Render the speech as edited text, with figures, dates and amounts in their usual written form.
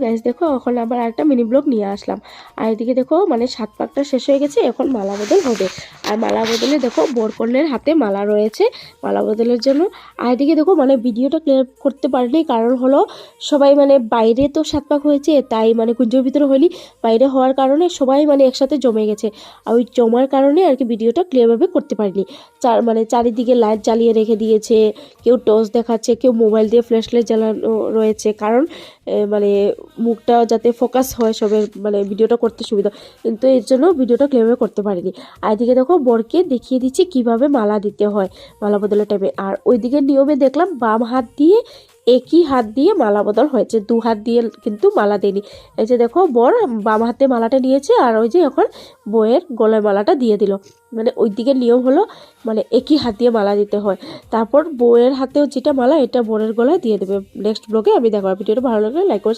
Guys দেখো এখন আবার একটা মিনি ব্লগ নিয়ে আসলাম। আর এদিকে দেখো মানে 7 পাকটা শেষ হয়ে গেছে, এখন মালা বদল হবে। আর মালা বদলে দেখো বরকন্যার হাতে মালা রয়েছে মালা বদলের জন্য। আর এদিকে দেখো মানে ভিডিওটা ক্লিয়ার করতে পারিনি, কারণ হলো সবাই মানে বাইরে তো 7 পাক হয়েছে, তাই মানে কুঞ্জের ভিতরে হয়নি, বাইরে হওয়ার কারণে সবাই মানে একসাথে জমে গেছে। আর ওই জমার কারণে আর কি ভিডিওটা ক্লিয়ারভাবে করতে পারিনি। মানে চারিদিকে লাইট জ্বালিয়ে রেখে দিয়েছে, কেউ টর্চ দেখাচ্ছে, কেউ মোবাইল দিয়ে ফ্ল্যাশ লাইট জ্বালানো রয়েছে, কারণ মানে মুখটা যাতে ফোকাস হয় সবের, মানে ভিডিওটা করতে সুবিধা, কিন্তু এর জন্য ভিডিওটা ক্লিয়ারভাবে করতে পারিনি। আর এদিকে দেখো বরকে দেখিয়ে দিচ্ছি কিভাবে মালা দিতে হয় মালা বদলের টাইমে। আর ওইদিকে নিয়মে দেখলাম বাম হাত দিয়ে একই হাত দিয়ে মালা বদল হয়েছে, 2 হাত দিয়ে কিন্তু মালা দেয়নি। এই যে দেখো বর বাম হাতে মালাটা নিয়েছে, আর ওই যে এখন বউয়ের গলায় মালাটা দিয়ে দিল। মানে ওই দিকের নিয়ম হলো মানে একই হাত দিয়ে মালা দিতে হয়। তারপর বউয়ের হাতেও যেটা মালা, এটা বোনের গলায় দিয়ে দেবে। নেক্সট ব্লগে আমি দেখাবো। ভিডিওটা ভালো লাগলে লাইক করে